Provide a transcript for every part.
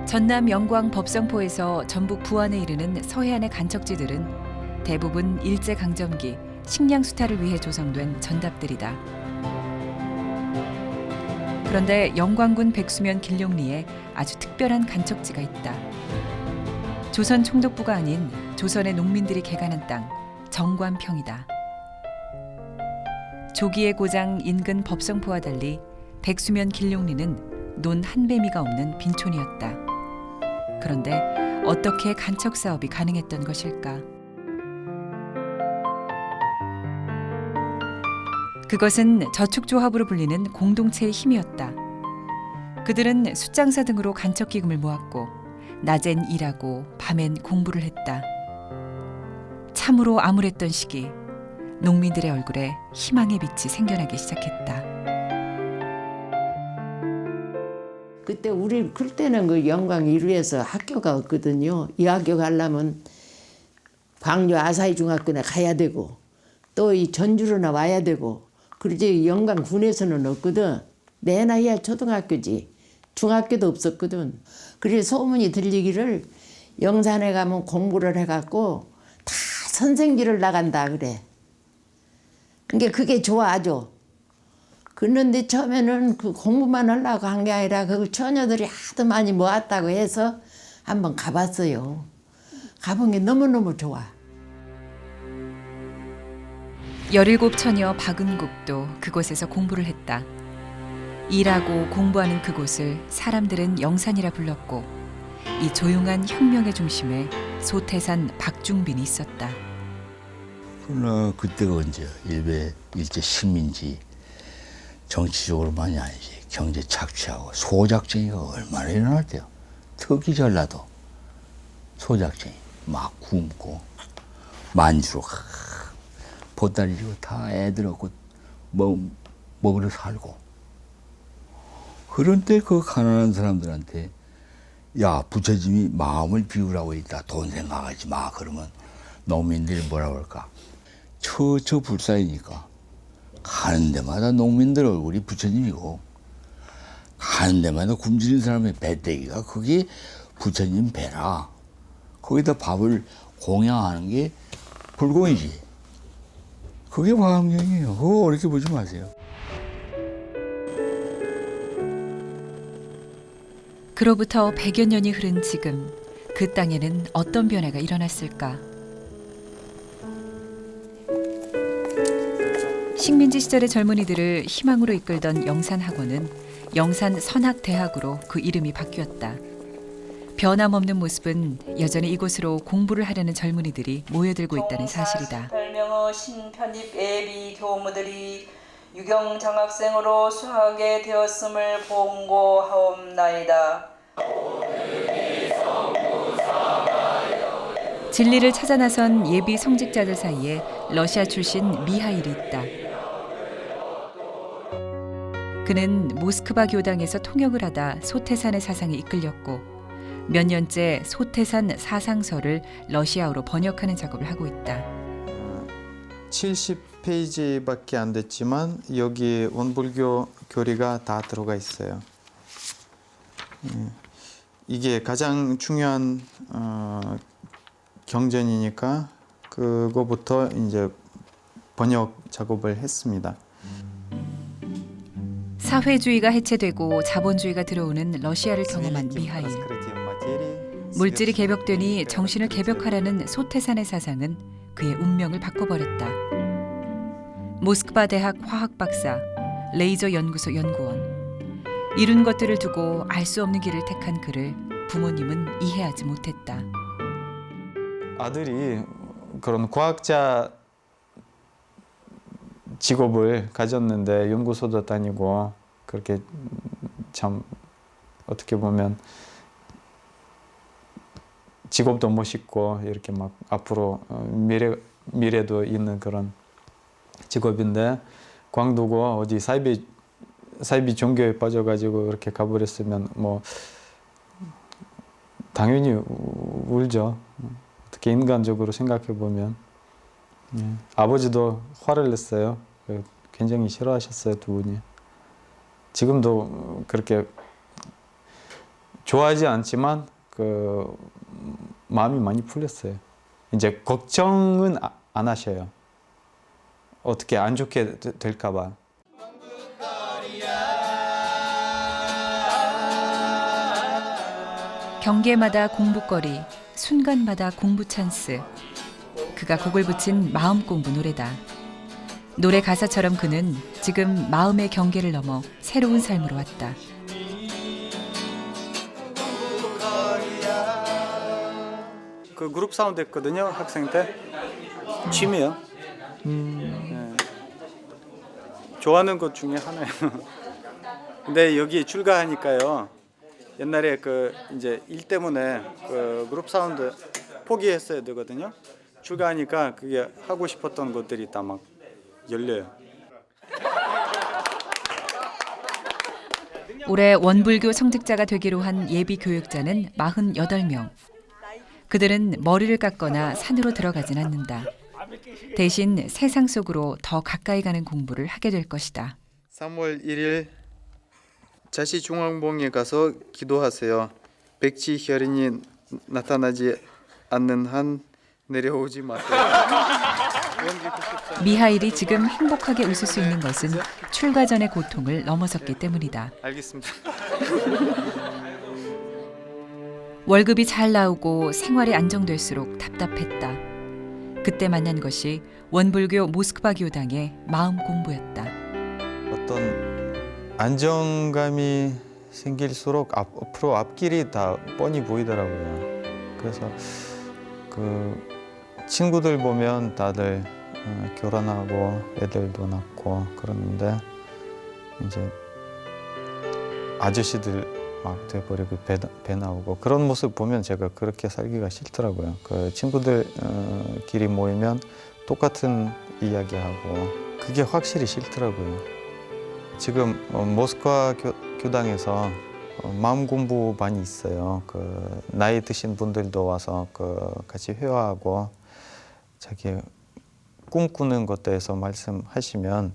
전남 영광 법성포에서 전북 부안에 이르는 서해안의 간척지들은 대부분 일제강점기 식량 수탈을 위해 조성된 전답들이다. 그런데 영광군 백수면 길룡리에 아주 특별한 간척지가 있다. 조선 총독부가 아닌 조선의 농민들이 개간한 땅, 정관평이다. 조기의 고장 인근 법성포와 달리 백수면 길룡리는 논 한 배미가 없는 빈촌이었다. 그런데 어떻게 간척 사업이 가능했던 것일까? 그것은 저축조합으로 불리는 공동체의 힘이었다. 그들은 숫장사 등으로 간척 기금을 모았고 낮엔 일하고 밤엔 공부를 했다. 참으로 암울했던 시기, 농민들의 얼굴에 희망의 빛이 생겨나기 시작했다. 그때 우리 클 때는 그 영광 1위에서 학교가 없거든요. 이 학교 가려면 광주 아사히 중학교에 가야 되고 또 이 전주로나 와야 되고 그러지 영광 군에서는 없거든. 내 나이야 초등학교지. 중학교도 없었거든. 그래서 소문이 들리기를 영산에 가면 공부를 해갖고 다 선생길을 나간다 그래. 그러니까 그게 좋아 아주. 그런데 처음에는 그 공부만 하려고 한 게 아니라 그 처녀들이 하도 많이 모았다고 해서 한번 가봤어요. 가본 게 너무너무 좋아. 17 처녀 박은국도 그곳에서 공부를 했다. 일하고 공부하는 그곳을 사람들은 영산이라 불렀고 이 조용한 혁명의 중심에 소태산 박중빈이 있었다. 그러나 그때가 언제 일제 식민지 정치적으로만이 아니지 경제 착취하고 소작쟁이가 얼마나 일어날 때요. 특히 전라도 소작쟁이 막 굶고 만주로 보따리 지고 다 애들 얻고 먹으러 살고 그런 때 그 가난한 사람들한테 야 부처님이 마음을 비우라고 있다. 돈 생각하지 마. 그러면 농민들이 뭐라고 할까? 처처 불사이니까 가는 데마다 농민들 얼굴이 부처님이고 가는 데마다 굶주린 사람의 배때기가 그게 부처님 배라. 거기다 밥을 공양하는 게 불공이지. 그게 화엄경이에요. 그거 어렵게 보지 마세요. 그로부터 100여 년이 흐른 지금 그 땅에는 어떤 변화가 일어났을까? 식민지 시절의 젊은이들을 희망으로 이끌던 영산학원은 영산선학대학으로 그 이름이 바뀌었다. 변함없는 모습은 여전히 이곳으로 공부를 하려는 젊은이들이 모여들고 있다는 사실이다. 48명의 신편입 예비 교무들이 유경 장학생으로 수하게 되었음을 봉고하옵나이다. 진리를 찾아 나선 예비 성직자들 사이에 러시아 출신 미하일이 있다. 그는 모스크바 교당에서 통역을 하다 소태산의 사상에 이끌렸고 몇 년째 소태산 사상서를 러시아어로 번역하는 작업을 하고 있다. 70페이지밖에 안 됐지만 여기 원불교 교리가 다 들어가 있어요. 이게 가장 중요한 경전이니까 그거부터 이제 번역 작업을 했습니다. 사회주의가 해체되고 자본주의가 들어오는 러시아를 경험한 미하일. 물질이 개벽되니 정신을 개벽하라는 소태산의 사상은 그의 운명을 바꿔버렸다. 모스크바 대학 화학 박사, 레이저 연구소 연구원. 이룬 것들을 두고 알 수 없는 길을 택한 그를 부모님은 이해하지 못했다. 아들이 그런 과학자 직업을 가졌는데 연구소도 다니고 그렇게 참 어떻게 보면 직업도 멋있고 이렇게 막 앞으로 미래도 있는 그런 직업인데 광두고 어디 사이비 종교에 빠져가지고 이렇게 가버렸으면 뭐 당연히 울죠. 어떻게 인간적으로 생각해 보면 아버지도 화를 냈어요. 굉장히 싫어하셨어요, 두 분이. 지금도 그렇게 좋아하지 않지만 그 마음이 많이 풀렸어요. 이제 걱정은 안 하셔요. 어떻게 안 좋게 될까 봐. 경계마다 공부거리, 순간마다 공부 찬스. 그가 곡을 붙인 마음 공부 노래다. 노래 가사처럼 그는 지금 마음의 경계를 넘어 새로운 삶으로 왔다. 그 그룹 사운드 했거든요, 학생 때. 취미요. 네. 좋아하는 것 중에 하나예요. 근데 여기 출가하니까요. 옛날에 그 이제 일 때문에 그 그룹 사운드 포기했어야 되거든요. 출가하니까 그게 하고 싶었던 것들이 다 막 열려요. 올해 원불교 성직자가 되기로 한 예비 교육자는 48명. 그들은 머리를 깎거나 산으로 들어가진 않는다. 대신 세상 속으로 더 가까이 가는 공부를 하게 될 것이다. 3월 1일 자시중앙봉에 가서 기도하세요. 백지 혈인이 나타나지 않는 한 내려오지 마세요. 미하일이 지금 행복하게 웃을 수 있는 것은 출가 전의 고통을 넘어섰기 때문이다. 알겠습니다. 월급이 잘 나오고 생활이 안정될수록 답답했다. 그때 만난 것이 원불교 모스크바 교당의 마음 공부였다. 어떤 안정감이 생길수록 앞으로 앞길이 다 뻔히 보이더라고요. 그래서 그 친구들 보면 다들 결혼하고 애들도 낳고 그러는데 이제 아저씨들 막 돼버리고 배 나오고 그런 모습 보면 제가 그렇게 살기가 싫더라고요. 그 친구들끼리 모이면 똑같은 이야기하고 그게 확실히 싫더라고요. 지금 모스크바 교당에서 마음 공부 많이 있어요. 그 나이 드신 분들도 와서 그 같이 회화하고 자기 꿈꾸는 것에 대해서 말씀하시면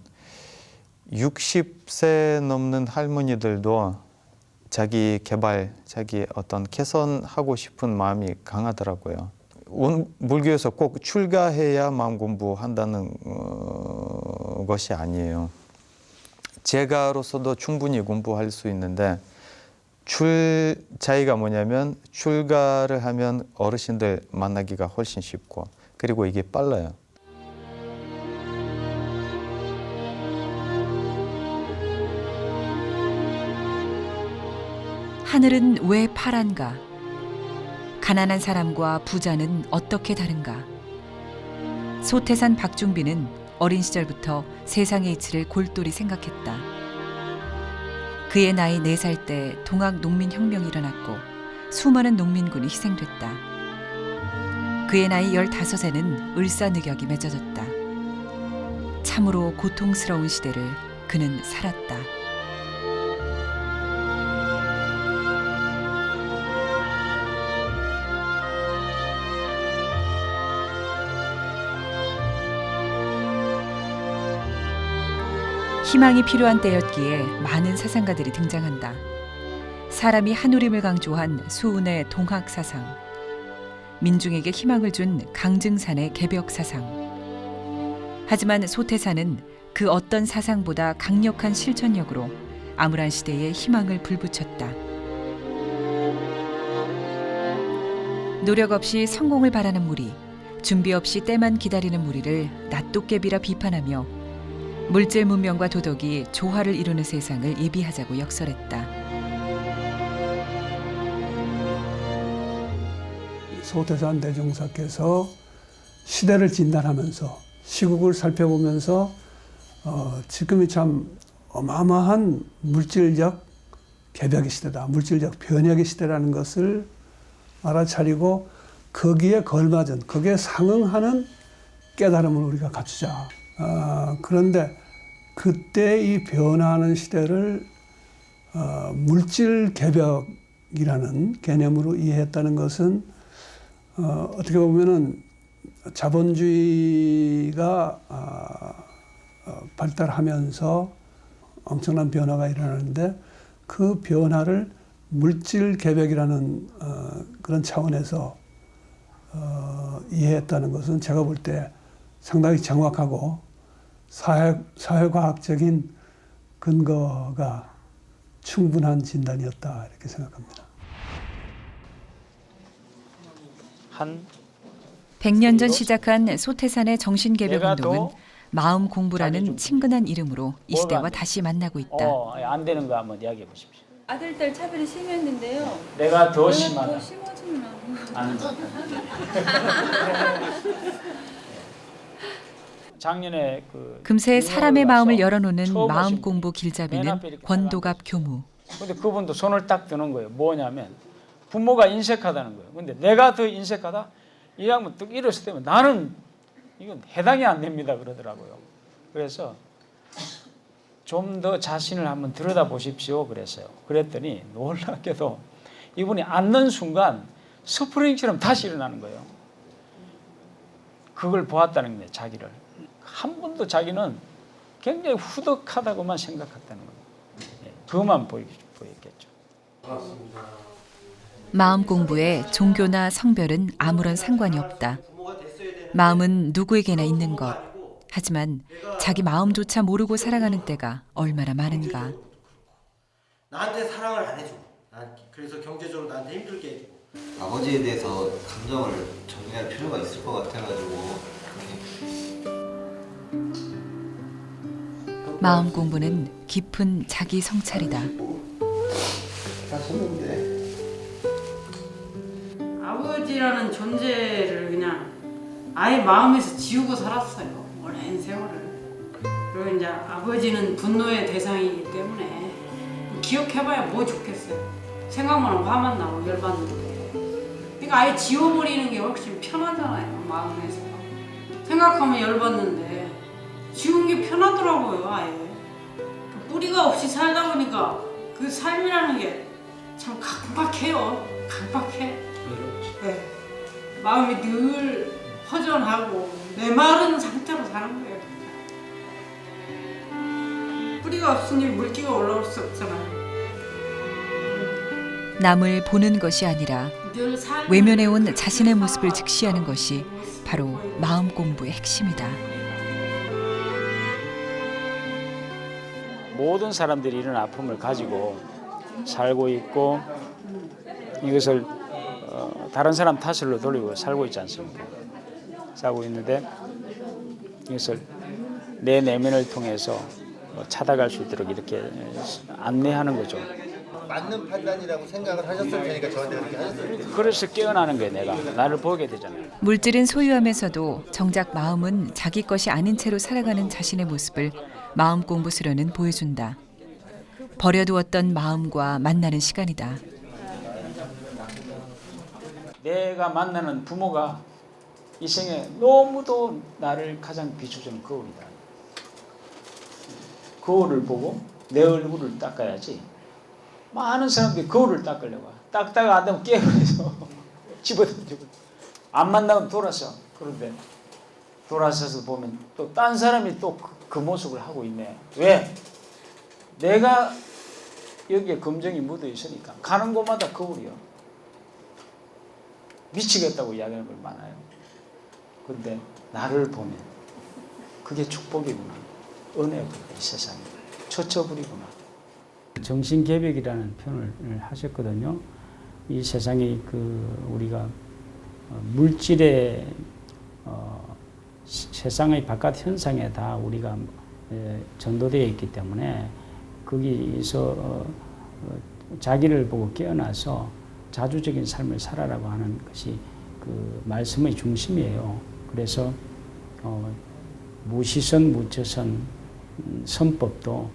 60세 넘는 할머니들도 자기 개발, 자기 어떤 개선하고 싶은 마음이 강하더라고요. 불교에서 꼭 출가해야 마음 공부한다는 것이 아니에요. 제가로서도 충분히 공부할 수 있는데 차이가 뭐냐면 출가를 하면 어르신들 만나기가 훨씬 쉽고 그리고 이게 빨라요. 하늘은 왜 파란가? 가난한 사람과 부자는 어떻게 다른가? 소태산 박중빈은 어린 시절부터 세상의 이치를 골똘히 생각했다. 그의 나이 4살 때 동학 농민혁명이 일어났고 수많은 농민군이 희생됐다. 그의 나이 15에는 을사늑약이 맺어졌다. 참으로 고통스러운 시대를 그는 살았다. 희망이 필요한 때였기에 많은 사상가들이 등장한다. 사람이 한우림을 강조한 수운의 동학 사상, 민중에게 희망을 준 강증산의 개벽 사상. 하지만 소태산은 그 어떤 사상보다 강력한 실천력으로 암울한 시대에 희망을 불붙였다. 노력 없이 성공을 바라는 무리, 준비 없이 때만 기다리는 무리를 낫도깨비라 비판하며 물질 문명과 도덕이 조화를 이루는 세상을 예비하자고 역설했다. 소태산 대종사께서 시대를 진단하면서 시국을 살펴보면서 지금이 참 어마어마한 물질적 개벽의 시대다. 물질적 변혁의 시대라는 것을 알아차리고 거기에 걸맞은, 거기에 상응하는 깨달음을 우리가 갖추자. 그런데 그때 이 변화하는 시대를 물질 개벽이라는 개념으로 이해했다는 것은 어떻게 보면은 자본주의가 발달하면서 엄청난 변화가 일어나는데 그 변화를 물질 개벽이라는 그런 차원에서 이해했다는 것은 제가 볼 때 상당히 정확하고 사회과학적인 근거가 충분한 진단이었다 이렇게 생각합니다. 100년 전 시작한 소태산의 정신개벽운동은 마음 공부라는 친근한 이름으로 이 시대와 다시 만나고 있다. 안 되는 거 한번 이야기해 보십시오. 아들, 딸 차별이 심했는데요. 내가 더 더 심하다. 심어지면 아는 것. 작년에 금세 사람의 유학을 마음을 가서 열어놓는 처음 마음 오신 공부 맨 길잡이는 앞에 이렇게 권도갑 교무. 근데 그분도 손을 딱 드는 거예요. 뭐냐면 부모가 인색하다는 거예요. 근데 내가 더 인색하다? 이 양반 뚝 일었을 때면 나는 이건 해당이 안 됩니다 그러더라고요. 그래서 좀 더 자신을 한번 들여다보십시오 그랬어요. 그랬더니 놀랍게도 이분이 앉는 순간 스프링처럼 다시 일어나는 거예요. 그걸 보았다는 거예요. 자기를. 한 번도 자기는 굉장히 후덕하다고만 생각했다는 거예요. 그것만 보였겠죠. 마음 공부에 종교나 성별은 아무런 상관이 없다. 마음은 누구에게나 있는 것. 하지만 자기 마음조차 모르고 살아가는 때가 얼마나 많은가. 나한테 사랑을 안 해줘. 그래서 경제적으로 나한테 힘들게 해주고. 아버지에 대해서 감정을 정리할 필요가 있을 것 같아가지고. 마음 공부는 깊은 자기 성찰이다. 아버지라는 존재를 그냥 아예 마음에서 지우고 살았어요. 오랜 세월을. 그리고 이제 아버지는 분노의 대상이기 때문에 기억해봐야 뭐 좋겠어요. 생각만 하면 화만 나고 열받는데. 그러니까 아예 지워버리는 게 훨씬 편하잖아요. 마음에서. 생각하면 열받는데 지운 게 편하더라고요. 아예. 뿌리가 없이 살다 보니까 그 삶이라는 게 참 각박해요. 각박해. 네. 마음이 늘 허전하고 메마른 상태로 사는 거예요. 뿌리가 없으니 물기가 올라올 수 없잖아요. 남을 보는 것이 아니라 늘 삶을 외면해온 자신의 모습을 직시하는 것이 바로 마음 공부의 핵심이다. 모든 사람들이 이런 아픔을 가지고 살고 있고 이것을 다른 사람 탓으로 돌리고 살고 있지 않습니까? 살고 있는데 이것을 내 내면을 통해서 찾아갈 수 있도록 이렇게 안내하는 거죠. 맞는 판단이라고 생각을 하셨을 테니까 저한테 그렇게 하셨을 테니까. 그래서 깨어나는 거예요. 내가 나를 보게 되잖아요. 물질은 소유하면서도 정작 마음은 자기 것이 아닌 채로 살아가는 자신의 모습을 마음 공부 수련은 보여준다. 버려두었던 마음과 만나는 시간이다. 내가 만나는 부모가 이 생에 너무도 나를 가장 비추는 거울이다. 거울을 보고 내 얼굴을 닦아야지. 많은 사람들이 거울을 닦으려고 닦다가 안 되면 깨어내서 집어던지고 안 만나면 돌아서. 그런데 돌아서서 보면 또 딴 사람이 또 그 모습을 하고 있네. 왜? 내가 여기에 검정이 묻어 있으니까 가는 곳마다 거울이요. 미치겠다고 이야기하는 걸 많아요. 그런데 나를 보면 그게 축복이구나. 은혜구나. 이 세상에. 처처부리구나. 정신개벽이라는 표현을 하셨거든요. 이 세상에 우리가 물질의 세상의 바깥 현상에 다 우리가 전도되어 있기 때문에 거기서 자기를 보고 깨어나서 자주적인 삶을 살아라고 하는 것이 그 말씀의 중심이에요. 그래서 무시선, 무처선 선법도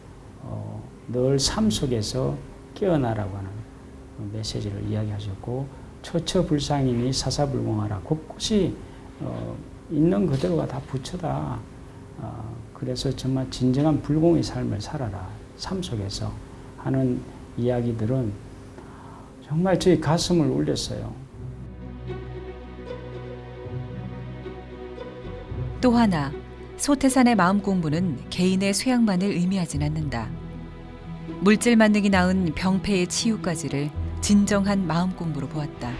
늘 삶 속에서 깨어나라고 하는 메시지를 이야기하셨고, 처처불상이니 사사불공하라. 곳곳이 있는 그대로가 다 부처다. 그래서 정말 진정한 불공의 삶을 살아라. 삶 속에서 하는 이야기들은 정말 저희 가슴을 울렸어요. 또 하나, 소태산의 마음 공부는 개인의 쇠약만을 의미하진 않는다. 물질 만능이 낳은 병폐의 치유까지를 진정한 마음 공부로 보았다.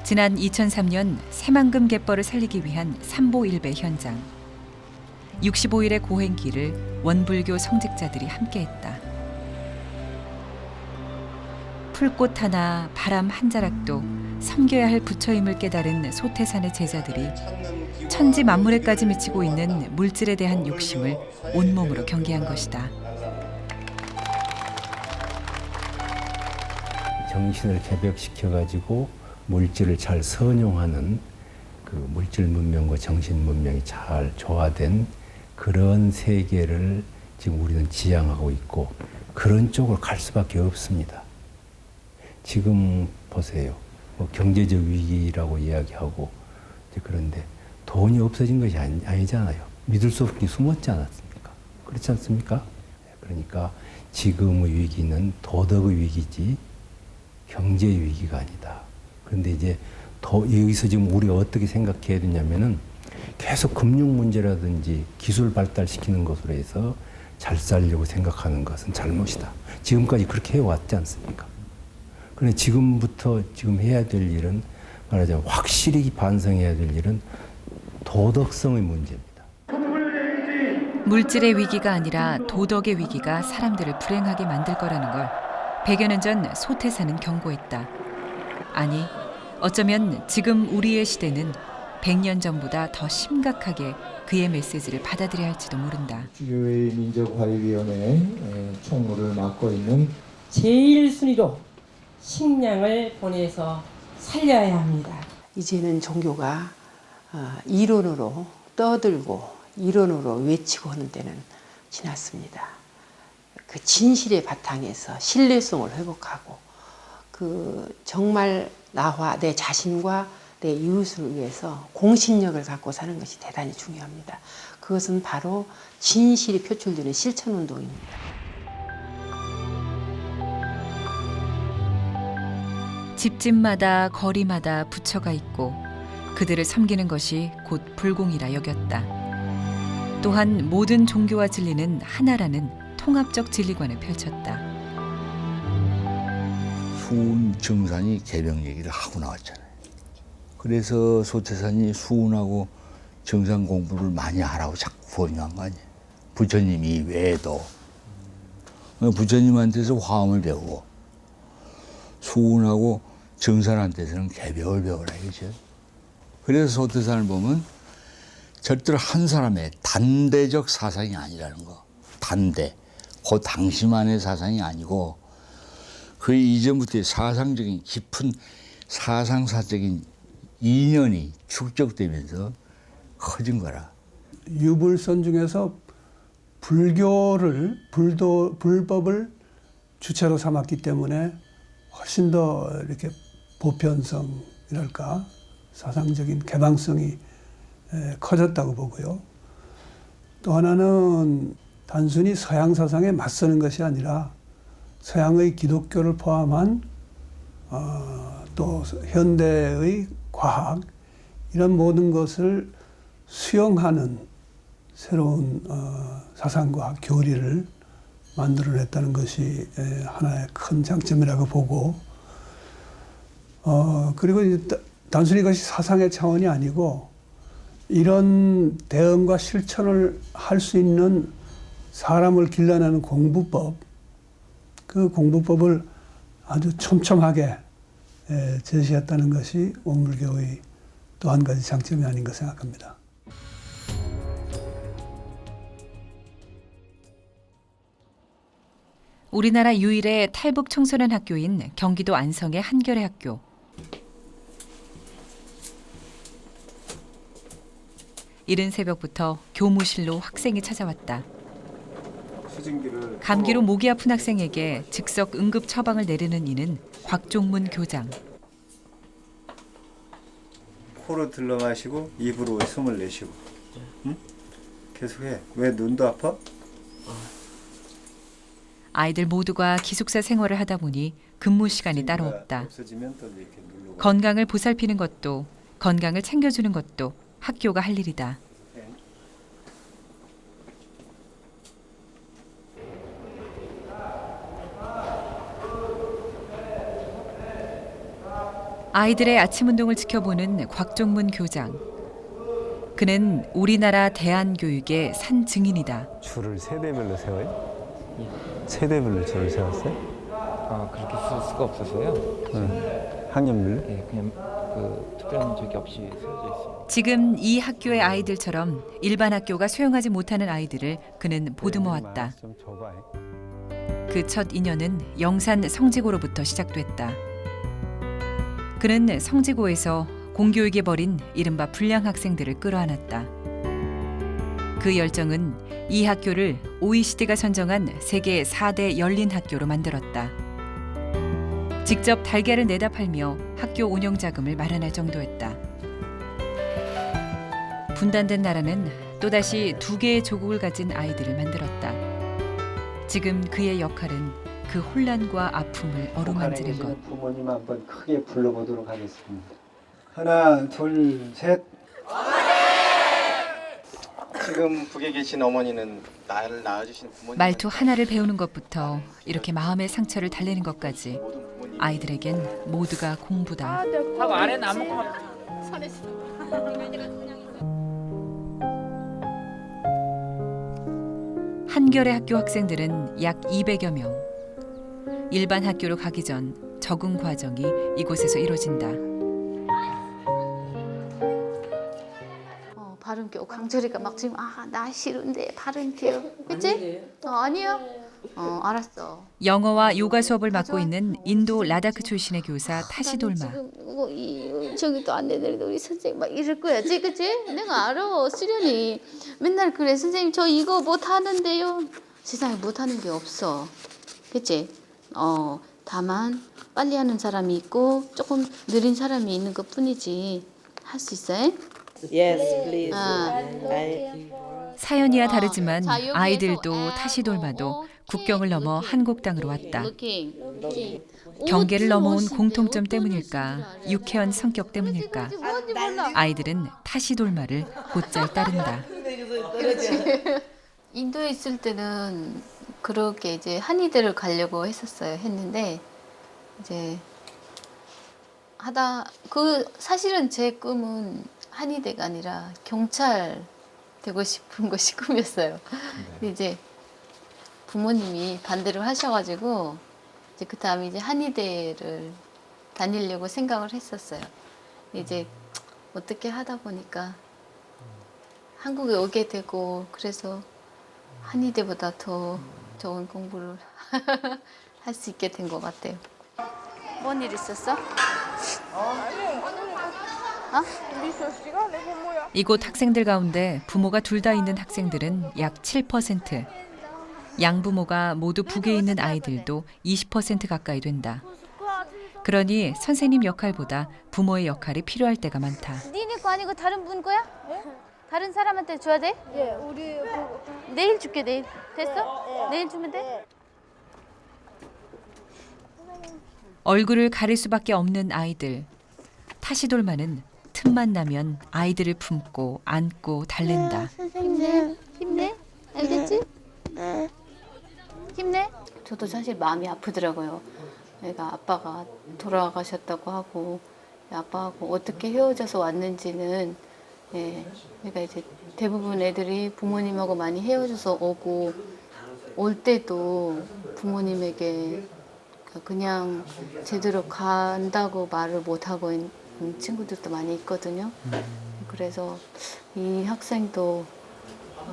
지난 2003년 새만금 갯벌을 살리기 위한 삼보일배 현장. 65일의 고행길을 원불교 성직자들이 함께했다. 풀꽃 하나, 바람 한 자락도 섬겨야 할 부처임을 깨달은 소태산의 제자들이 천지 만물에까지 미치고 있는 물질에 대한 욕심을 온몸으로 경계한 것이다. 정신을 개벽시켜가지고 물질을 잘 선용하는 그 물질 문명과 정신 문명이 잘 조화된 그런 세계를 지금 우리는 지향하고 있고 그런 쪽으로 갈 수밖에 없습니다. 지금 보세요. 뭐 경제적 위기라고 이야기하고 그런데 돈이 없어진 것이 아니잖아요. 믿을 수 없게 숨었지 않았습니까? 그렇지 않습니까? 그러니까 지금의 위기는 도덕의 위기지 경제의 위기가 아니다. 그런데 이제 여기서 지금 우리가 어떻게 생각해야 되냐면은 계속 금융 문제라든지 기술 발달시키는 것으로 해서 잘 살려고 생각하는 것은 잘못이다. 지금까지 그렇게 해왔지 않습니까? 그런데 지금부터 지금 해야 될 일은 말하자면 확실히 반성해야 될 일은 도덕성의 문제입니다. 물질의 위기가 아니라 도덕의 위기가 사람들을 불행하게 만들 거라는 걸 100여 년 전 소태산은 경고했다. 아니, 어쩌면 지금 우리의 시대는 100년 전보다 더 심각하게 그의 메시지를 받아들여야 할지도 모른다. 교회 민족화위원회 총무를 맡고 있는 제일 순위로 식량을 보내서 살려야 합니다. 이제는 종교가 이론으로 떠들고 이론으로 외치고 하는 때는 지났습니다. 그 진실의 바탕에서 신뢰성을 회복하고 그 정말 나와 내 자신과 내 이웃을 위해서 공신력을 갖고 사는 것이 대단히 중요합니다. 그것은 바로 진실이 표출되는 실천운동입니다. 집집마다 거리마다 부처가 있고 그들을 섬기는 것이 곧 불공이라 여겼다. 또한 모든 종교와 진리는 하나라는 통합적 진리관을 펼쳤다. 수훈 정산이 개병 얘기를 하고 나왔잖아요. 그래서 소태산이 수훈하고 정산 공부를 많이 하라고 자꾸 권유한 거 아니에요. 부처님이 외에도 부처님한테서 화엄을 배우고 수훈하고 정산한테서는 개벽을 배우라 이거죠. 그래서 소태산을 보면 절대로 한 사람의 단대적 사상이 아니라는 거. 단대. 그 당시만의 사상이 아니고 그 이전부터의 사상적인 깊은 사상사적인 인연이 축적되면서 커진 거라. 유불선 중에서 불법을 주체로 삼았기 때문에 훨씬 더 이렇게 보편성이랄까 사상적인 개방성이 커졌다고 보고요. 또 하나는 단순히 서양 사상에 맞서는 것이 아니라 서양의 기독교를 포함한 또 현대의 과학 이런 모든 것을 수용하는 새로운 사상과 교리를 만들어냈다는 것이 하나의 큰 장점이라고 보고 그리고 이제 단순히 이것이 사상의 차원이 아니고 이런 대응과 실천을 할 수 있는 사람을 길러내는 공부법 그 공부법을 아주 촘촘하게 제시했다는 것이 원불교의 또 한 가지 장점이 아닌가 생각합니다. 우리나라 유일의 탈북 청소년 학교인 경기도 안성의 한겨레 학교. 이른 새벽부터 교무실로 학생이 찾아왔다. 감기로 목이 아픈 학생에게 즉석 응급 처방을 내리는 이는 곽종문 교장. 코로 들러 마시고 입으로 숨을 내쉬고. 응? 계속해. 왜 눈도 아파? 아이들 모두가 기숙사 생활을 하다 보니 근무 시간이 따로 없다. 건강을 보살피는 것도 건강을 챙겨주는 것도 학교가 할 일이다. 아이들의 아침 운동을 지켜보는 곽종문 교장. 그는 우리나라 대안교육의 산 증인이다. 줄을 세대별로 세워요? 세대별로 줄을 세웠어요? 그렇게 쓸 수가 없어서요. 학년별로? 네, 그냥 특별한 적이 없이 세워져 있어요. 지금 이 학교의 아이들처럼 일반 학교가 수용하지 못하는 아이들을 그는 보듬어왔다. 좀 줘봐. 그 첫 인연은 영산 성지고로부터 시작됐다. 그는 성지고에서 공교육에 버린 이른바 불량 학생들을 끌어안았다. 그 열정은 이 학교를 OECD가 선정한 세계 4대 열린 학교로 만들었다. 직접 달걀을 내다 팔며 학교 운영 자금을 마련할 정도였다. 분단된 나라는 또다시 2개의 조국을 가진 아이들을 만들었다. 지금 그의 역할은 그 혼란과 아픔을 어루만지는 것. 부모님 한번 크게 불러보도록 하겠습니다. 하나, 둘, 셋. 지금 북에 계신 어머니는 나를 낳아주신 부모님. 말투 하나를 배우는 것부터 이렇게 마음의 상처를 달래는 것까지 아이들에겐 모두가 공부다. 하고 아래 나무만 한겨레 학교 학생들은 약 200여 명. 일반 학교로 가기 전 적응 과정이 이곳에서 이루어진다. 발음교 강철이가 막 지금 나 싫은데 발음교 그치? 아니요. 알았어. 영어와 요가 수업을 맡고 있는 인도 라다크 출신의 교사 타시돌마. 지금 저기도 안 되는데 우리 선생님 막 이럴 거야지 그치? 내가 알아. 수련이 맨날 그래. 선생님 저 이거 못하는데요. 세상에 못하는 게 없어. 그치? 다만 빨리 하는 사람이 있고 조금 느린 사람이 있는 것 뿐이지. 할 수 있어요? Yes, please. 사연이야 다르지만 아이들도 타시돌마도 국경을 넘어 한국 땅으로 왔다. 경계를 넘어온 공통점 때문일까, 유쾌한 성격 때문일까, 아이들은 타시돌마를 곧잘 따른다. 인도에 있을 때는 그렇게 이제 한의대를 가려고 했는데 이제 하다 사실은 제 꿈은 한의대가 아니라 경찰 되고 싶은 것이 꿈이었어요. 근데 이제 부모님이 반대를 하셔가지고 이제 그 다음에 이제 한의대를 다니려고 생각을 했었어요. 이제 어떻게 하다 보니까 한국에 오게 되고 그래서 한의대보다 더 좋은 공부를 할 수 있게 된 것 같아요. 뭔 일 있었어? 이곳 학생들 가운데 부모가 둘 다 있는 학생들은 약 7%. 양부모가 모두 북에 있는 아이들도 20% 가까이 된다. 그러니 선생님 역할보다 부모의 역할이 필요할 때가 많다. 니네 거 아니고 다른 분 거야? 다른 사람한테 줘야 돼? 예, 우리 내일 줄게 내일. 됐어? 내일 주면 돼? 얼굴을 가릴 수밖에 없는 아이들. 타시돌마는 틈만 나면 아이들을 품고 안고 달랜다. 선생님 힘내. 알겠지? 네. 힘내. 저도 사실 마음이 아프더라고요. 애가 아빠가 돌아가셨다고 하고 아빠하고 어떻게 헤어져서 왔는지는 그러니까 이제 대부분 애들이 부모님하고 많이 헤어져서 오고 올 때도 부모님에게 그냥 제대로 간다고 말을 못 하고 있는 친구들도 많이 있거든요. 그래서 이 학생도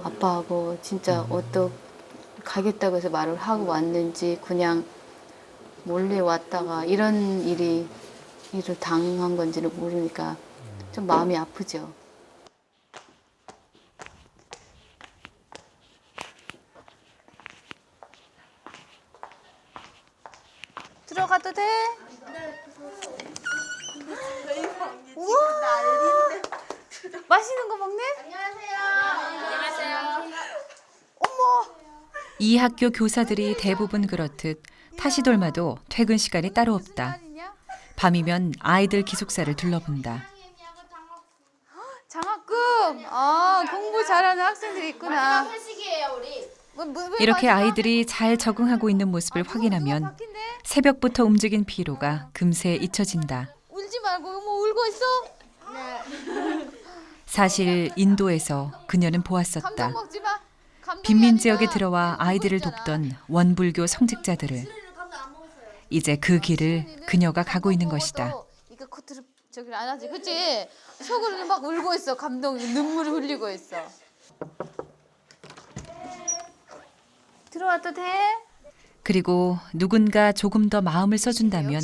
아빠하고 진짜 어떻게 가겠다고 해서 말을 하고 왔는지 그냥 몰래 왔다가 이런 일을 당한 건지는 모르니까 좀 마음이 아프죠. 들어가도 돼? 우와! 맛있는 거 먹네? 안녕하세요. 어머! 이 학교 교사들이 대부분 그렇듯 타시돌마도 퇴근 시간이 따로 없다. 밤이면 아이들 기숙사를 둘러본다. 장학금! 공부 잘하는 학생들이 있구나. 회식이에요, 우리. 이렇게 아이들이 잘 적응하고 있는 모습을 확인하면 새벽부터 움직인 피로가 금세 잊혀진다. 우리 울지 말고 뭐 울고 있어? 네. 사실 인도에서 그녀는 보았었다. 감정 먹지 마. 감정이 빈민 아니라 지역에 들어와 아이들을 돕던 원불교 성직자들을 이제 그 길을 그녀가 가고 있는 것이다. 이거 코트를 저기 안 하지, 그렇지? 속으로는 막 울고 있어. 감동, 눈물을 흘리고 있어. 들어와도 돼? 그리고 누군가 조금 더 마음을 써준다면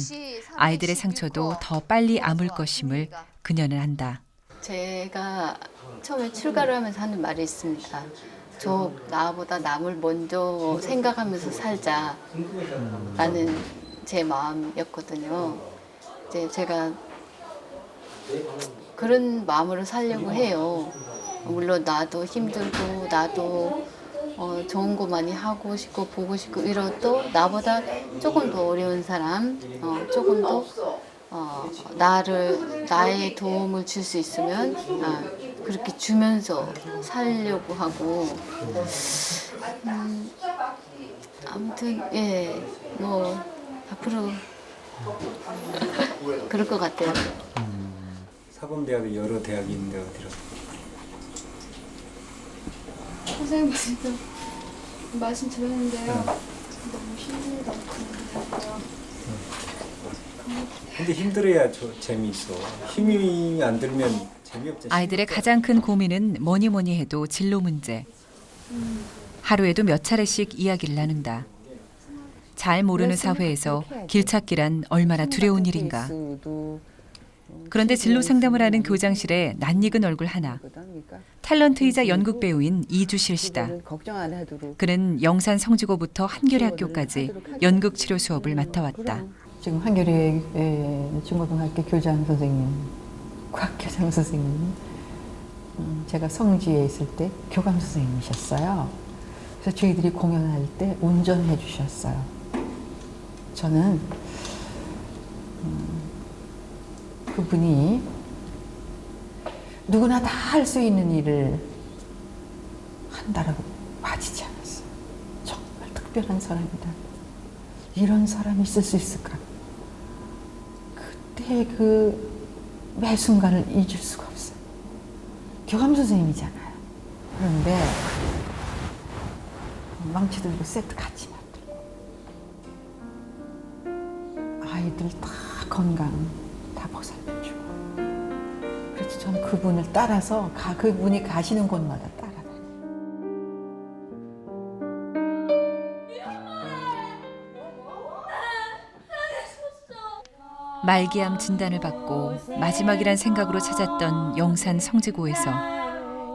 아이들의 상처도 더 빨리 아물 것임을 그녀는 안다. 제가 처음에 출가를 하면서 하는 말이 있습니다. 저 나보다 남을 먼저 생각하면서 살자라는 제 마음이었거든요. 이제 제가 그런 마음으로 살려고 해요. 물론 나도 힘들고 나도 좋은 거 많이 하고 싶고 보고 싶고 이러도 나보다 조금 더 어려운 사람, 조금 더 나의 도움을 줄 수 있으면 그렇게 주면서 살려고 하고 아무튼 뭐 앞으로 그럴 것 같아요. 사범대학이 여러 대학이 있는데 어디로? 선생님 말씀 드렸는데요. 너무 힘이 너무 크더라고요. 근데 힘들어야 재미있어. 힘이 안 들면 재미없지. 아이들의 가장 큰 고민은 뭐니 뭐니 해도 진로 문제. 하루에도 몇 차례씩 이야기를 나눈다. 잘 모르는 사회에서 길찾기란 얼마나 두려운 일인가. 그런데 진로 상담을 하는 교장실에 낯익은 얼굴 하나. 탤런트이자 연극 배우인 이주실 씨다. 그는 영산 성지고부터 한겨레 학교까지 연극 치료 수업을 맡아왔다. 지금 한겨레 중고등학교 교장 선생님, 과학교장 선생님, 제가 성지에 있을 때 교감 선생님이셨어요. 그래서 저희들이 공연할 때 운전해 주셨어요. 저는 그분이 누구나 다 할 수 있는 일을 한다라고 봐지지 않았어요. 정말 특별한 사람이다. 이런 사람이 있을 수 있을까? 그때 그 매 순간을 잊을 수가 없어요. 교감 선생님이잖아요. 그런데 망치 들고 세트 같이 만들고 아이들 다 건강 다 보살펴주고. 그래서 저는 그분을 따라서 그분이 가시는 곳마다 따라다녀요. 말기암 진단을 받고 마지막이란 생각으로 찾았던 영산 성지고에서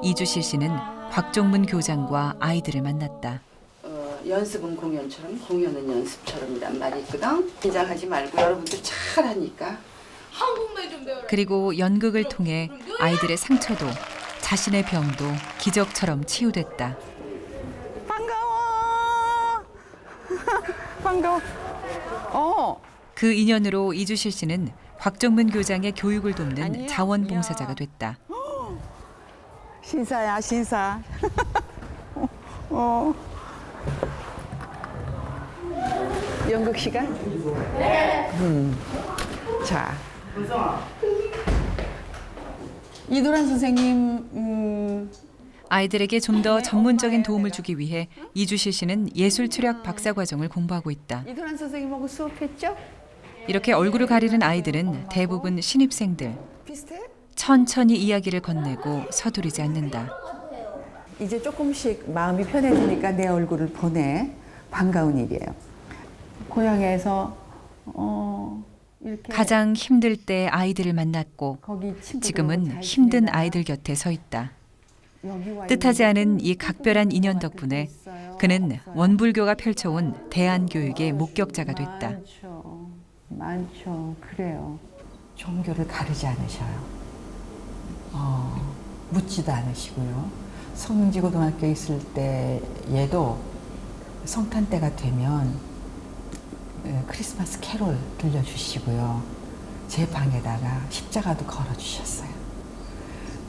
이주실 씨는 곽종문 교장과 아이들을 만났다. 연습은 공연처럼 공연은 연습처럼이란 말이 있거든. 긴장하지 말고 여러분들 잘하니까. 한국말 좀 배워라. 그리고 연극을 통해 아이들의 상처도 자신의 병도 기적처럼 치유됐다. 반가워. 그 인연으로 이주실 씨는 곽정문 교장의 교육을 돕는 자원봉사자가 됐다. 신사야 신사. 연극 시간? 네. 자. 이도란 선생님. 아이들에게 좀 더 전문적인 도움을 주기 위해 이주실 씨는 예술철학 박사과정을 공부하고 있다. 이도란 선생님하고 수업했죠? 이렇게 얼굴을 가리는 아이들은 대부분 신입생들. 비슷해? 천천히 이야기를 건네고 서두르지 않는다. 이제 조금씩 마음이 편해지니까 내 얼굴을 보내. 반가운 일이에요. 고향에서 이렇게 가장 힘들 때 아이들을 만났고 지금은 힘든 아이들 곁에 서 있다. 뜻하지 않은 이 각별한 인연 덕분에 그는 원불교가 펼쳐온 대안교육의 목격자가 됐다. 많죠. 그래요. 종교를 가르지 않으셔요. 묻지도 않으시고요. 성지고등학교에 있을 때에도 성탄 때가 되면 크리스마스 캐롤 들려주시고요. 제 방에다가 십자가도 걸어주셨어요.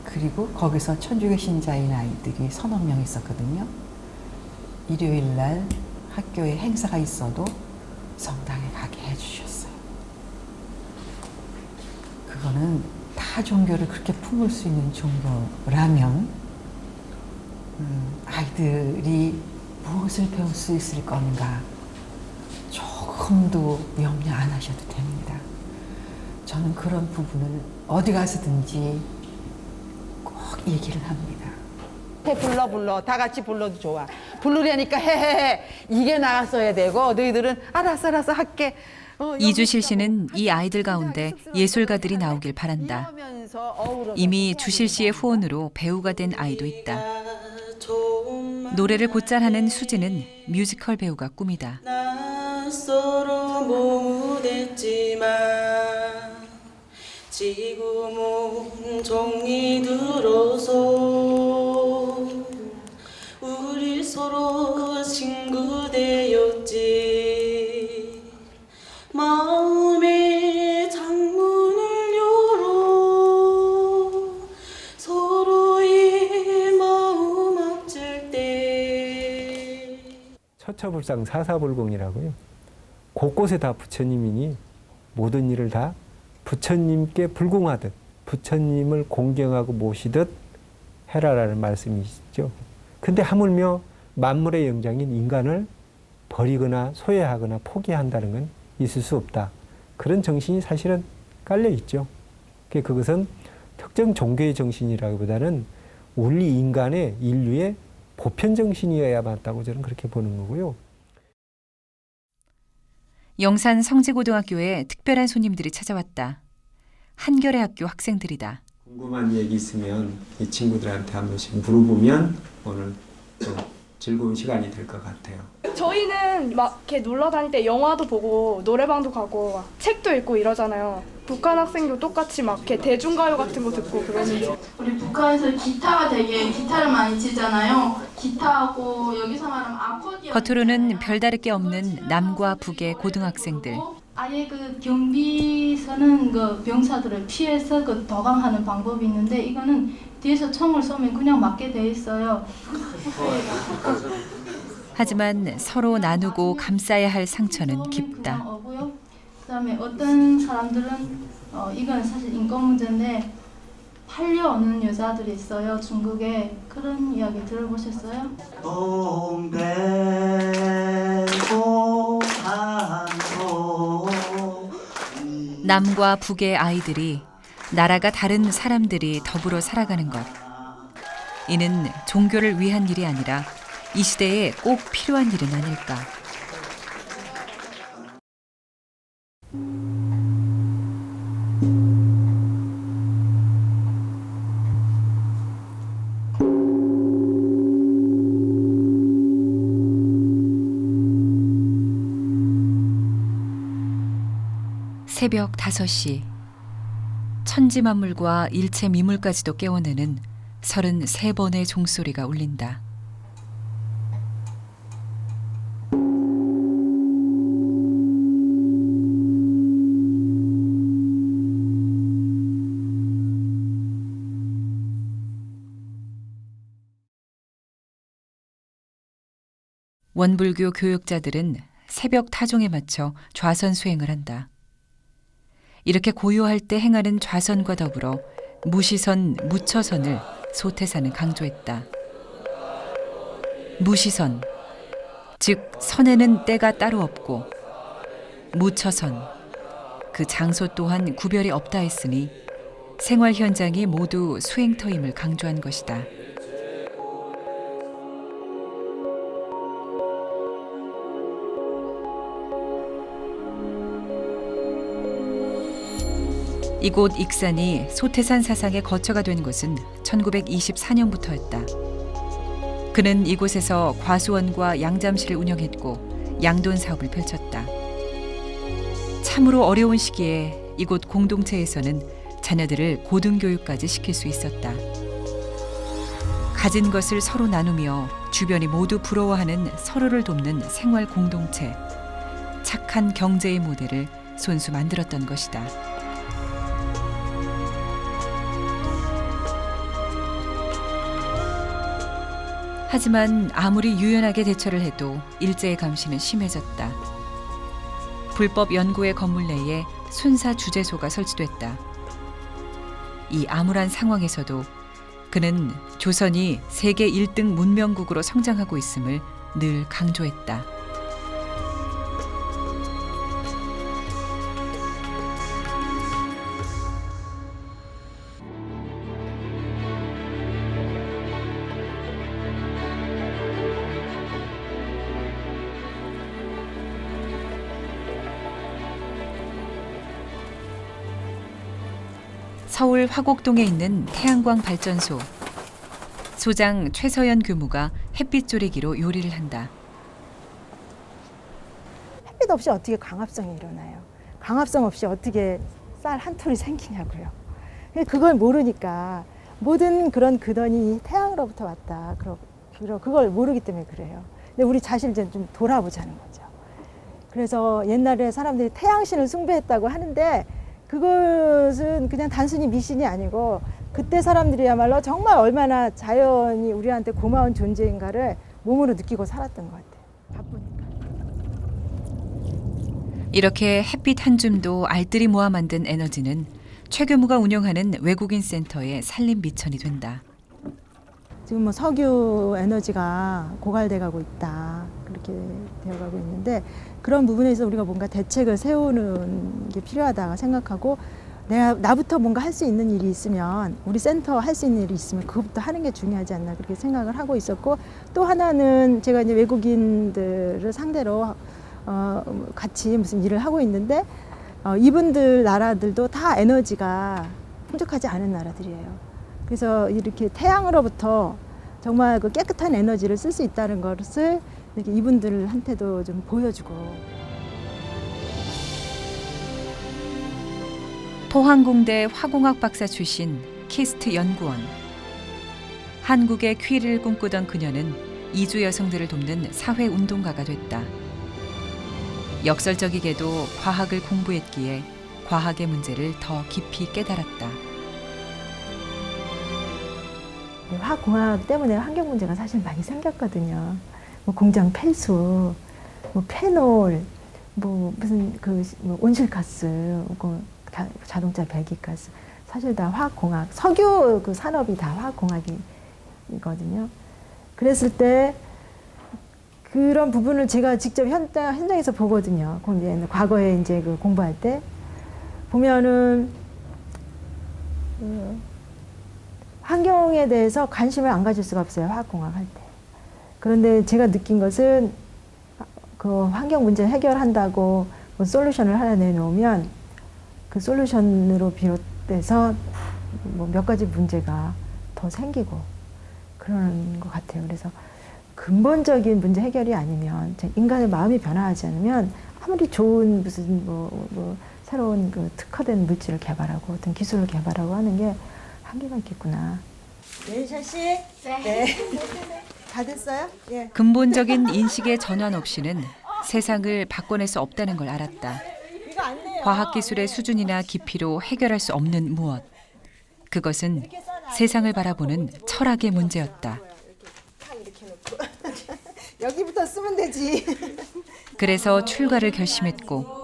그리고 거기서 천주교 신자인 아이들이 서너 명 있었거든요. 일요일 날 학교에 행사가 있어도 성당에 가게 해주셨어요. 그거는 타 종교를 그렇게 품을 수 있는 종교라면 아이들이 무엇을 배울 수 있을 건가 조금도 염려 안 하셔도 됩니다. 저는 그런 부분을 어디 가서든지 꼭 얘기를 합니다. 불러 다 같이 불러도 좋아. 부르려니까 해해해 이게 나갔어야 되고 너희들은 알았어 할게. 이주실 씨는 이 아이들 가운데 예술가들이 나오길 바란다. 이미 주실 씨의 후원으로 배우가 된 아이도 있다. 노래를 곧잘 하는 수지는 뮤지컬 배우가 꿈이다. 낯서로 모무댔지만 지금은 정이 들어서 우리 서로 친구 되었지. 마음의 창문을 열어 서로의 마음 합칠 때. 처처불상 사사불공이라고요. 곳곳에 다 부처님이니 모든 일을 다 부처님께 불공하듯 부처님을 공경하고 모시듯 해라라는 말씀이시죠. 근데 하물며 만물의 영장인 인간을 버리거나 소외하거나 포기한다는 건 있을 수 없다. 그런 정신이 사실은 깔려 있죠. 그것은 특정 종교의 정신이라기보다는 우리 인간의 인류의 보편 정신이어야 맞다고 저는 그렇게 보는 거고요. 영산 성지고등학교에 특별한 손님들이 찾아왔다. 한겨레 학교 학생들이다. 궁금한 얘기 있으면 이 친구들한테 한 번씩 물어보면 오늘 좀 즐거운 시간이 될 것 같아요. 저희는 막 이렇게 놀러 다닐 때 영화도 보고 노래방도 가고 막 책도 읽고 이러잖아요. 북한 학생도 똑같이 막 이렇게 대중가요 같은 거 듣고 그러는지. 우리 북한에서 기타를 많이 치잖아요. 기타하고 여기서 말하면 아코디언. 겉으로는 별다를 게 없는 남과 북의 고등학생들. 아예 그 경비서는 그 병사들을 피해서 그 도강하는 방법이 있는데 이거는 뒤에서 총을 쏘면 그냥 맞게 돼 있어요. 하지만 서로 나누고 감싸야 할 상처는 깊다. 그다음에 어떤 사람들은 이건 사실 인권 문제인데 팔려오는 여자들이 있어요. 중국에. 그런 이야기 들어보셨어요? 남과 북의 아이들이 나라가 다른 사람들이 더불어 살아가는 것. 이는 종교를 위한 일이 아니라 이 시대에 꼭 필요한 일은 아닐까. 새벽 5시. 천지만물과 일체 미물까지도 깨워내는 33번의 종소리가 울린다. 원불교 교육자들은 새벽 타종에 맞춰 좌선 수행을 한다. 이렇게 고요할 때 행하는 좌선과 더불어 무시선, 무처선을 소태사는 강조했다. 무시선, 즉 선에는 때가 따로 없고 무처선, 그 장소 또한 구별이 없다 했으니 생활 현장이 모두 수행터임을 강조한 것이다. 이곳 익산이 소태산 사상의 거처가 된 것은 1924년부터였다. 그는 이곳에서 과수원과 양잠실을 운영했고 양돈 사업을 펼쳤다. 참으로 어려운 시기에 이곳 공동체에서는 자녀들을 고등교육까지 시킬 수 있었다. 가진 것을 서로 나누며 주변이 모두 부러워하는 서로를 돕는 생활 공동체, 착한 경제의 모델을 손수 만들었던 것이다. 하지만 아무리 유연하게 대처를 해도 일제의 감시는 심해졌다. 불법 연구의 건물 내에 순사 주재소가 설치됐다. 이 암울한 상황에서도 그는 조선이 세계 1등 문명국으로 성장하고 있음을 늘 강조했다. 서울 화곡동에 있는 태양광 발전소. 소장 최서연 교무가 햇빛 조리기로 요리를 한다. 햇빛 없이 어떻게 광합성이 일어나요? 광합성 없이 어떻게 쌀 한 톨이 생기냐고요. 그걸 모르니까 모든 그런 근원이 태양으로부터 왔다. 그걸 모르기 때문에 그래요. 근데 우리 자신을 좀 돌아보자는 거죠. 그래서 옛날에 사람들이 태양신을 숭배했다고 하는데 그것은 그냥 단순히 미신이 아니고 그때 사람들이야말로 정말 얼마나 자연이 우리한테 고마운 존재인가를 몸으로 느끼고 살았던 것 같아요. 바쁘니까. 이렇게 햇빛 한 줌도 알뜰히 모아 만든 에너지는 최 교무가 운영하는 외국인 센터의 살림 미천이 된다. 지금 뭐 석유 에너지가 고갈돼 가고 있다. 그렇게 되어가고 있는데 그런 부분에서 우리가 뭔가 대책을 세우는 게 필요하다고 생각하고 나부터 뭔가 할 수 있는 일이 있으면 우리 센터 할 수 있는 일이 있으면 그것부터 하는 게 중요하지 않나 그렇게 생각을 하고 있었고 또 하나는 제가 이제 외국인들을 상대로 같이 무슨 일을 하고 있는데 이분들 나라들도 다 에너지가 풍족하지 않은 나라들이에요. 그래서 이렇게 태양으로부터 정말 그 깨끗한 에너지를 쓸 수 있다는 것을 이렇게 이분들한테도 좀 보여주고. 포항공대 화공학 박사 출신 키스트 연구원. 한국의 퀴리를 꿈꾸던 그녀는 이주 여성들을 돕는 사회운동가가 됐다. 역설적이게도 과학을 공부했기에 과학의 문제를 더 깊이 깨달았다. 화공학 때문에 환경 문제가 사실 많이 생겼거든요. 뭐 공장 폐수, 뭐 페놀, 뭐 무슨 뭐 온실가스, 자동차 배기가스, 사실 다 화학공학, 석유 그 산업이 다 화학공학이거든요. 그랬을 때 그런 부분을 제가 직접 현장에서 보거든요. 과거에 이제 그 공부할 때 보면은 환경에 대해서 관심을 안 가질 수가 없어요. 화학공학 할 때. 그런데 제가 느낀 것은 그 환경 문제 해결한다고 뭐 솔루션을 하나 내놓으면 그 솔루션으로 비롯돼서 뭐 몇 가지 문제가 더 생기고 그러는 것 같아요. 그래서 근본적인 문제 해결이 아니면 인간의 마음이 변화하지 않으면 아무리 좋은 무슨 뭐 새로운 그 특화된 물질을 개발하고 어떤 기술을 개발하고 하는 게 한계가 있겠구나. 네, 샤씨. 네. 다 됐어요? 예. 근본적인 인식의 전환 없이는 세상을 바꿔낼 수 없다는 걸 알았다. 과학기술의 수준이나 깊이로 해결할 수 없는 무엇. 그것은 세상을 바라보는 철학의 문제였다. 여기부터 쓰면 되지. 그래서 출가를 결심했고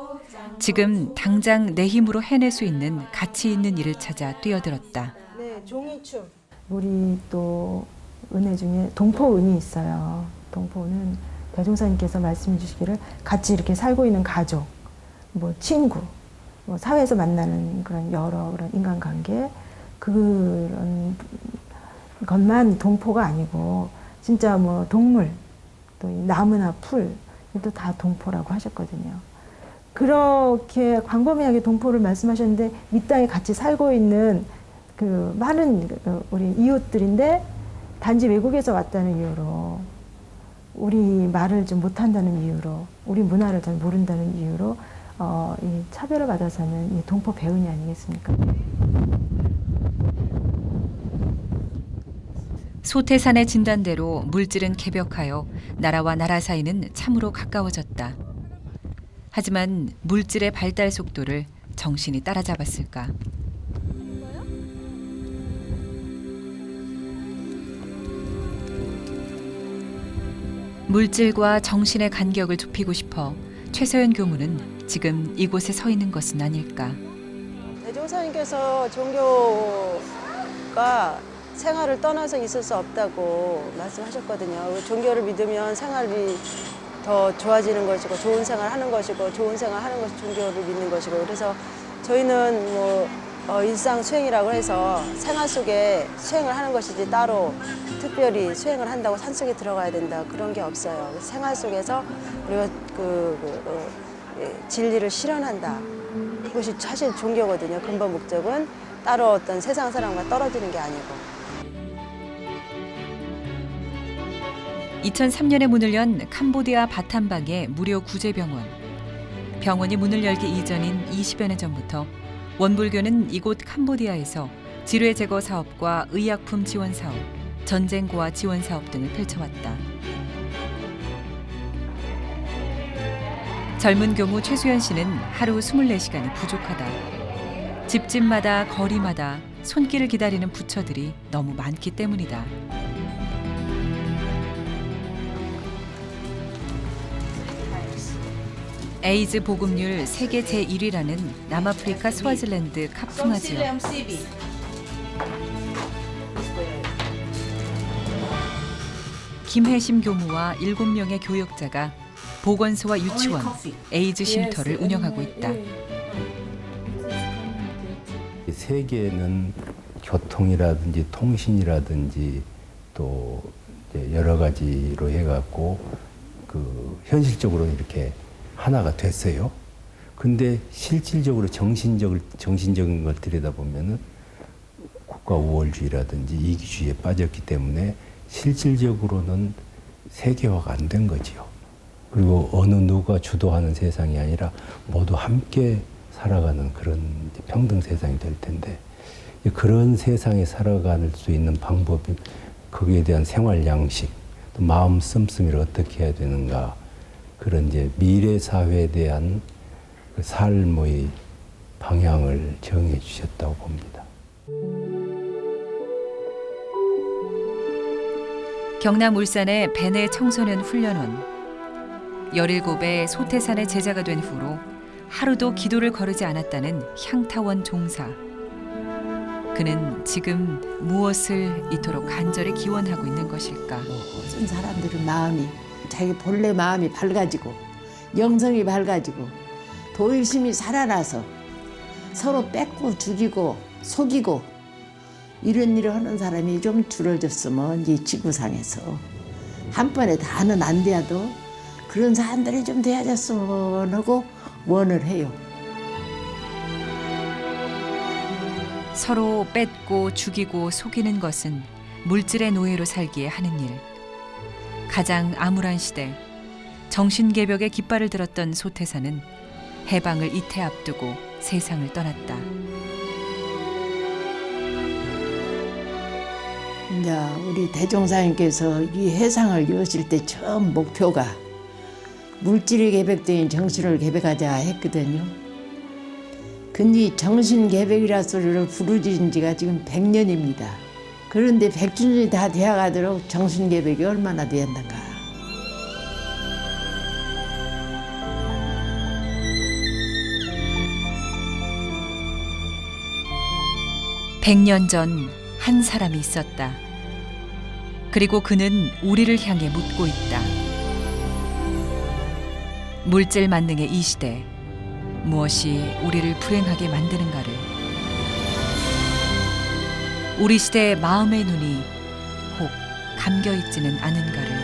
지금 당장 내 힘으로 해낼 수 있는 가치 있는 일을 찾아 뛰어들었다. 네, 종이춤. 우리 또 은혜 중에 동포은이 있어요. 동포는 대종사님께서 말씀해 주시기를 같이 이렇게 살고 있는 가족, 뭐 친구, 뭐 사회에서 만나는 그런 여러 그런 인간관계 그런 것만 동포가 아니고 진짜 뭐 동물, 또 나무나 풀, 또 다 동포라고 하셨거든요. 그렇게 광범위하게 동포를 말씀하셨는데 이 땅에 같이 살고 있는 그 많은 우리 이웃들인데 단지 외국에서 왔다는 이유로 우리 말을 좀 못한다는 이유로 우리 문화를 잘 모른다는 이유로 이 차별을 받아서는 이 동포 배은이 아니겠습니까? 소태산의 진단대로 물질은 개벽하여 나라와 나라 사이는 참으로 가까워졌다. 하지만 물질의 발달 속도를 정신이 따라잡았을까? 물질과 정신의 간격을 좁히고 싶어 최서연 교무는 지금 이곳에 서 있는 것은 아닐까? 대종사님께서 종교가 생활을 떠나서 있을 수 없다고 말씀하셨거든요. 종교를 믿으면 생활이 더 좋아지는 것이고 좋은 생활 하는 것이고 좋은 생활 하는 것이 종교를 믿는 것이고 그래서 저희는 뭐 일상 수행이라고 해서 생활 속에 수행을 하는 것이지 따로 특별히 수행을 한다고 산속에 들어가야 된다 그런 게 없어요. 생활 속에서 우리가 진리를 실현한다. 그것이 사실 종교거든요. 근본 목적은 따로 어떤 세상 사람과 떨어지는 게 아니고. 2003년에 문을 연 캄보디아 바탐방의 무료 구제병원. 병원이 문을 열기 이전인 20여 년 전부터 원불교는 이곳 캄보디아에서 지뢰 제거 사업과 의약품 지원 사업, 전쟁 고아 지원 사업 등을 펼쳐왔다. 젊은 교무 최수연 씨는 하루 24시간이 부족하다. 집집마다 거리마다 손길을 기다리는 부처들이 너무 많기 때문이다. 에이즈 보급률 세계 제1위라는 남아프리카 스와질랜드 카풍아 지역. 김혜심 교무와 7명의 교역자가 보건소와 유치원, 에이즈 쉼터를 운영하고 있다. 세계는 교통이라든지 통신이라든지 또 이제 여러 가지로 해갖고 그 현실적으로 이렇게 하나가 됐어요. 근데 실질적으로 정신적인 걸 들여다보면은 국가 우월주의라든지 이기주의에 빠졌기 때문에 실질적으로는 세계화가 안 된 거지요. 그리고 어느 누가 주도하는 세상이 아니라 모두 함께 살아가는 그런 평등 세상이 될 텐데 그런 세상에 살아갈 수 있는 방법이 거기에 대한 생활 양식, 또 마음 씀씀이를 어떻게 해야 되는가 그런 이제 미래 사회에 대한 그 삶의 방향을 정해 주셨다고 봅니다. 경남 울산의 베네 청소년 훈련원. 17의 소태산의 제자가 된 후로 하루도 기도를 거르지 않았다는 향타원 종사. 그는 지금 무엇을 이토록 간절히 기원하고 있는 것일까? 모든 사람들의 마음이 자기 본래 마음이 밝아지고 영성이 밝아지고 도의심이 살아나서 서로 뺏고 죽이고 속이고 이런 일을 하는 사람이 좀 줄어졌으면 이 지구상에서 한 번에 다는 안 돼도 그런 사람들이 좀 되어졌으면 하고 원을 해요. 서로 뺏고 죽이고 속이는 것은 물질의 노예로 살기에 하는 일. 가장 암울한 시대, 정신개벽의 깃발을 들었던 소태사는 해방을 이태 앞두고 세상을 떠났다. 이제 우리 대종사님께서 이 해상을 여실 때 처음 목표가 물질이 개벽된 정신을 개벽하자 했거든요. 근데 정신개벽이라 소리를 부르짖은 지가 지금 100년입니다. 그런데 100주년이 다 되어가도록 정신개벽이 얼마나 되었는가. (100년) 전 한 사람이 있었다. 그리고 그는 우리를 향해 묻고 있다. 물질 만능의 이 시대, 무엇이 우리를 불행하게 만드는가를, 우리 시대의 마음의 눈이 혹 감겨있지는 않은가를.